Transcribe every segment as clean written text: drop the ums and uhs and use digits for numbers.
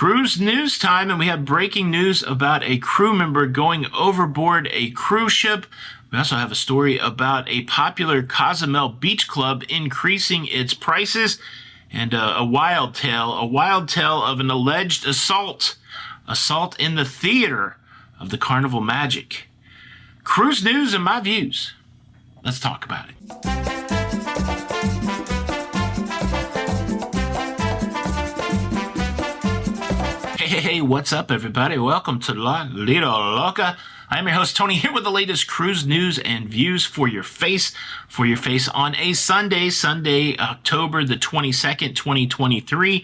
Cruise news time, and we have breaking news about a crew member going overboard a cruise ship. We also have a story about a popular Cozumel beach club increasing its prices, and a wild tale of an alleged assault in the theater of the Carnival magic. Cruise news and my views. Let's talk about it. Hey, what's up, everybody? Welcome to Lido, Loca. I'm your host, Tony, here with the latest cruise news and views for your face on a Sunday, October the 22nd, 2023.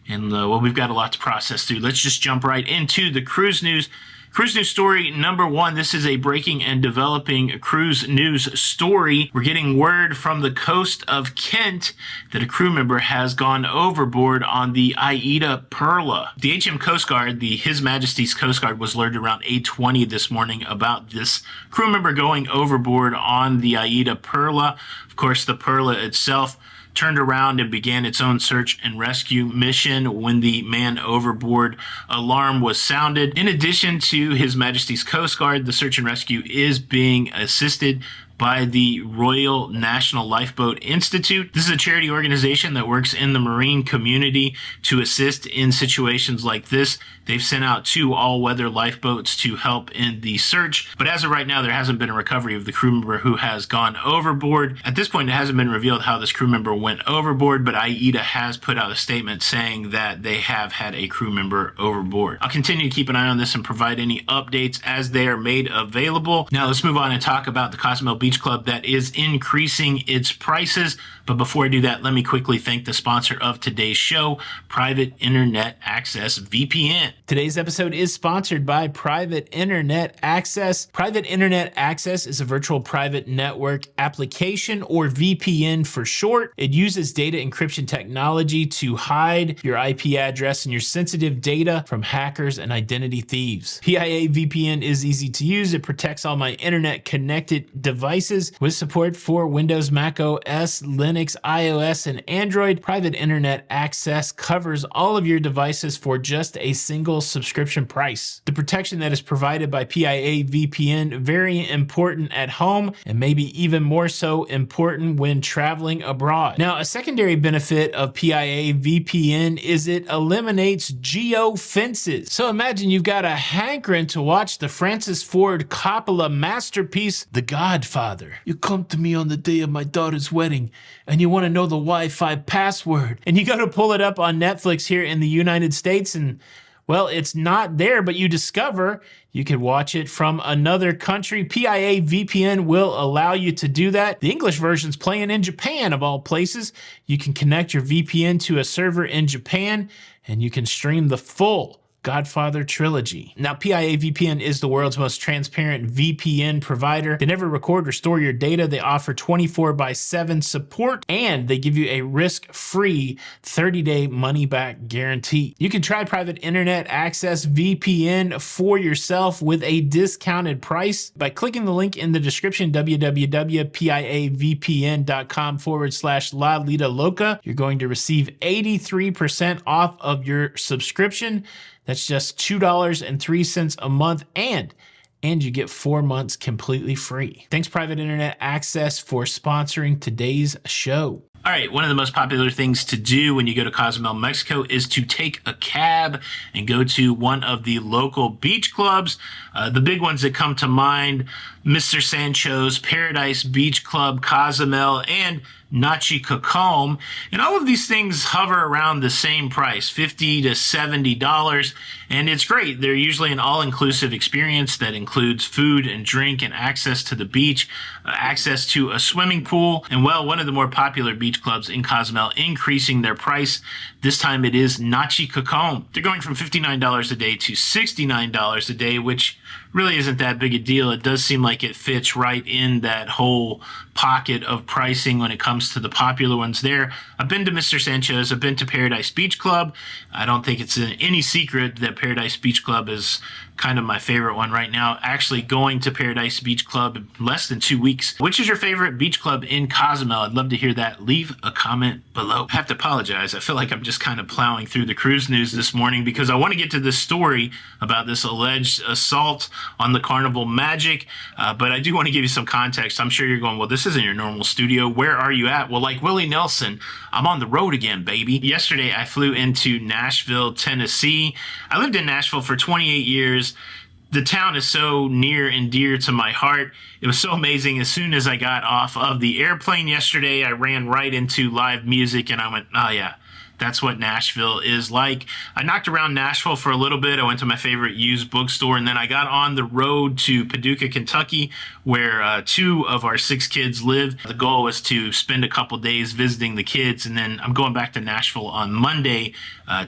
And, we've got a lot to process through. Let's just jump right into the cruise news. Cruise news story number one. This is a breaking and developing cruise news story. We're getting word from the coast of Kent that a crew member has gone overboard on the AIDAPerla. The HM Coast Guard, His Majesty's Coast Guard, was alerted around 8:20 this morning about this crew member going overboard on the AIDAPerla. Of course, the Perla itself turned around and began its own search and rescue mission when the man overboard alarm was sounded. In addition to His Majesty's Coast Guard, the search and rescue is being assisted by the Royal National Lifeboat Institute. This is a charity organization that works in the marine community to assist in situations like this. They've sent out 2 all-weather lifeboats to help in the search, but as of right now, there hasn't been a recovery of the crew member who has gone overboard. At this point, it hasn't been revealed how this crew member went overboard, but AIDA has put out a statement saying that they have had a crew member overboard. I'll continue to keep an eye on this and provide any updates as they are made available. Now, let's move on and talk about the Cozumel Beach Club that is increasing its prices. But before I do that, let me quickly thank the sponsor of today's show, Private Internet Access VPN. Today's episode is sponsored by Private Internet Access. Private Internet Access is a virtual private network application, or VPN for short. It uses data encryption technology to hide your IP address and your sensitive data from hackers and identity thieves. PIA VPN is easy to use. It protects all my internet connected devices with support for Windows, Mac OS, Linux, iOS, and Android. Private Internet Access covers all of your devices for just a single subscription price. The protection that is provided by PIA VPN, very important at home, and maybe even more so important when traveling abroad. Now, a secondary benefit of PIA VPN is it eliminates geo-fences. So imagine you've got a hankering to watch the Francis Ford Coppola masterpiece, The Godfather. You come to me on the day of my daughter's wedding and you want to know the Wi-Fi password, and you go to pull it up on Netflix here in the United States, and well, it's not there, but you discover you can watch it from another country. PIA VPN will allow you to do that. The English version's playing in Japan, of all places. You can connect your VPN to a server in Japan, and you can stream the full Godfather trilogy. Now, PIA VPN is the world's most transparent VPN provider. They never record or store your data. They offer 24/7 support, and they give you a risk-free 30-day money-back guarantee. You can try Private Internet Access VPN for yourself with a discounted price by clicking the link in the description, www.piavpn.com/LaLidaLoca. You're going to receive 83% off of your subscription. That's just $2.03 a month, and you get 4 months completely free. Thanks, Private Internet Access, for sponsoring today's show. All right, one of the most popular things to do when you go to Cozumel, Mexico, is to take a cab and go to one of the local beach clubs. The big ones that come to mind, Mr. Sancho's, Paradise Beach Club, Cozumel, and Nachi Cacom. And all of these things hover around the same price, $50 to $70. And it's great. They're usually an all-inclusive experience that includes food and drink and access to the beach, access to a swimming pool. And well, one of the more popular beach clubs in Cozumel increasing their price. This time it is Nachi Cacom. They're going from $59 a day to $69 a day, which really isn't that big a deal. It does seem like it fits right in that whole pocket of pricing when it comes to the popular ones there. I've been to Mr. Sancho's. I've been to Paradise Beach Club. I don't think it's any secret that Paradise Beach Club is kind of my favorite one right now. Actually, going to Paradise Beach Club less than 2 weeks weeks. Which is your favorite beach club in Cozumel? I'd love to hear that. Leave a comment below. I have to apologize. I feel like I'm just kind of plowing through the cruise news this morning because I want to get to this story about this alleged assault on the Carnival Magic, but I do want to give you some context. I'm sure you're going, well, this isn't your normal studio. Where are you at? Well, like Willie Nelson, I'm on the road again, baby. Yesterday, I flew into Nashville, Tennessee. I lived in Nashville for 28 years. The town is so near and dear to my heart. It was so amazing. As soon as I got off of the airplane yesterday, I ran right into live music and I went, oh yeah, that's what Nashville is like. I knocked around Nashville for a little bit. I went to my favorite used bookstore, and then I got on the road to Paducah, Kentucky, where 2 of our 6 kids live. The goal was to spend a couple days visiting the kids, and then I'm going back to Nashville on Monday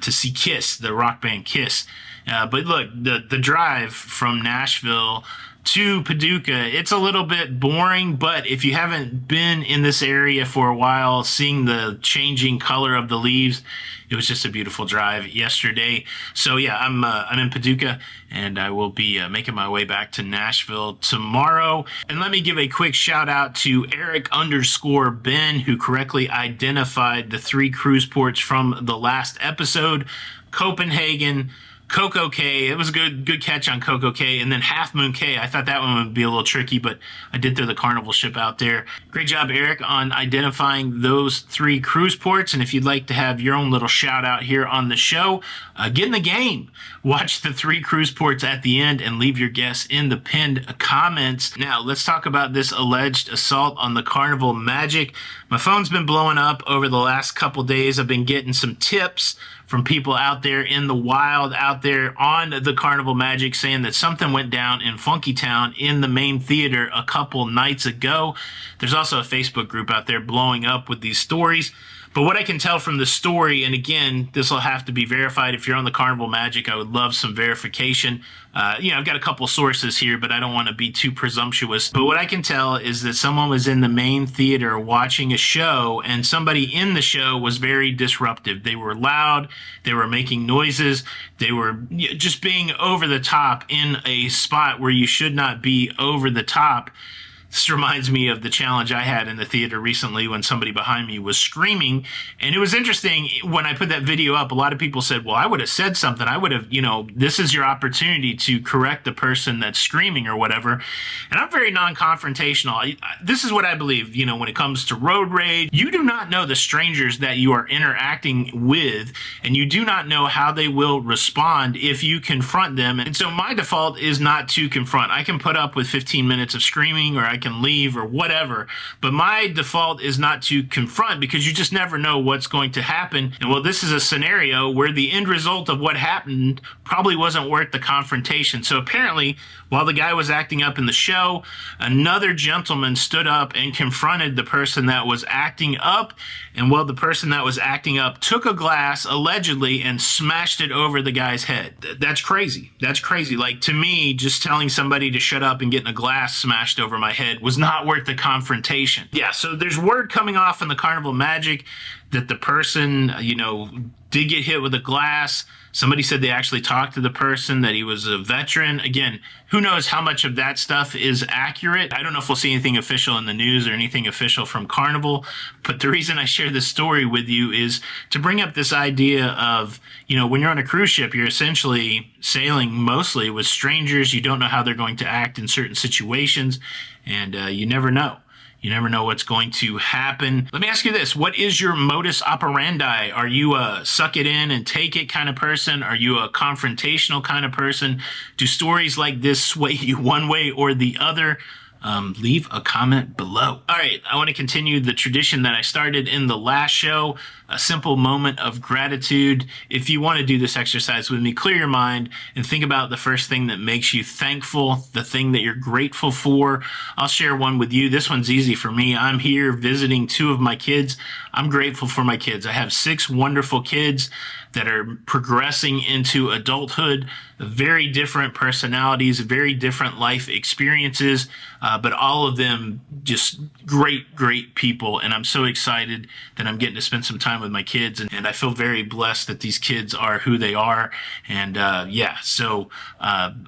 to see Kiss, the rock band Kiss. But look, the drive from Nashville to Paducah, it's a little bit boring, but if you haven't been in this area for a while, seeing the changing color of the leaves, it was just a beautiful drive yesterday. So yeah, I'm in Paducah, and I will be making my way back to Nashville tomorrow. And let me give a quick shout out to Eric_Ben, who correctly identified the 3 cruise ports from the last episode: Copenhagen, Coco Cay. It was a good catch on Coco Cay, and then Half Moon Cay. I thought that one would be a little tricky, but I did throw the Carnival ship out there. Great job, Eric, on identifying those 3 cruise ports. And if you'd like to have your own little shout out here on the show, get in the game. Watch the 3 cruise ports at the end and leave your guess in the pinned comments. Now, let's talk about this alleged assault on the Carnival Magic. My phone's been blowing up over the last couple days. I've been getting some tips from people out there in the wild, out there on the Carnival Magic, saying that something went down in Funky Town in the main theater a couple nights ago. There's also a Facebook group out there blowing up with these stories. But what I can tell from the story, and again, this will have to be verified. If you're on the Carnival Magic, I would love some verification. I've got a couple sources here, but I don't want to be too presumptuous. But what I can tell is that someone was in the main theater watching a show, and somebody in the show was very disruptive. They were loud. They were making noises. They were just being over the top in a spot where you should not be over the top. This reminds me of the challenge I had in the theater recently when somebody behind me was screaming. And it was interesting when I put that video up. A lot of people said, well, I would have said something. I would have, this is your opportunity to correct the person that's screaming or whatever. And I'm very non-confrontational. This is what I believe, when it comes to road rage. You do not know the strangers that you are interacting with, and you do not know how they will respond if you confront them. And so my default is not to confront. I can put up with 15 minutes of screaming, or I can leave or whatever, but my default is not to confront, because you just never know what's going to happen. And well, this is a scenario where the end result of what happened probably wasn't worth the confrontation. So apparently, while the guy was acting up in the show, another gentleman stood up and confronted the person that was acting up. And well, the person that was acting up took a glass, allegedly, and smashed it over the guy's head. That's crazy. That's crazy. Like, to me, just telling somebody to shut up and getting a glass smashed over my head was not worth the confrontation. Yeah, so there's word coming off in the Carnival Magic that the person, did get hit with a glass. Somebody said they actually talked to the person, that he was a veteran. Again, who knows how much of that stuff is accurate? I don't know if we'll see anything official in the news or anything official from Carnival, but the reason I share this story with you is to bring up this idea of, when you're on a cruise ship, you're essentially sailing mostly with strangers. You don't know how they're going to act in certain situations, and you never know. You never know what's going to happen. Let me ask you this. What is your modus operandi? Are you a suck it in and take it kind of person? Are you a confrontational kind of person? Do stories like this sway you one way or the other? Leave a comment below. All right, I want to continue the tradition that I started in the last show, a simple moment of gratitude. If you want to do this exercise with me, clear your mind and think about the first thing that makes you thankful, the thing that you're grateful for. I'll share one with you. This one's easy for me. I'm here visiting 2 of my kids. I'm grateful for my kids. I have 6 wonderful kids that are progressing into adulthood, very different personalities, very different life experiences, but all of them just great people. And I'm so excited that I'm getting to spend some time time with my kids, and I feel very blessed that these kids are who they are. And so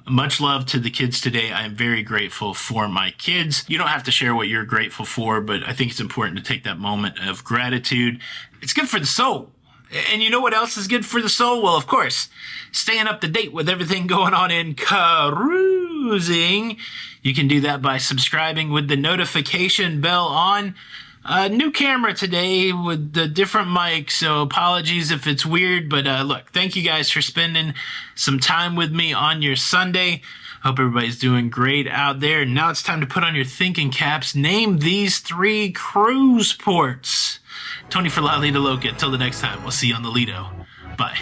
much love to the kids today. I am very grateful for my kids. You don't have to share what you're grateful for, but I think it's important to take that moment of gratitude. It's good for the soul. And you know what else is good for the soul? Well, of course, staying up to date with everything going on in cruising. You can do that by subscribing with the notification bell on. New camera today with the different mic, so apologies if it's weird. But look, thank you guys for spending some time with me on your Sunday. Hope everybody's doing great out there. Now it's time to put on your thinking caps. Name these 3 cruise ports. Tony for Lido, Loca. Until the next time, we'll see you on the Lido. Bye.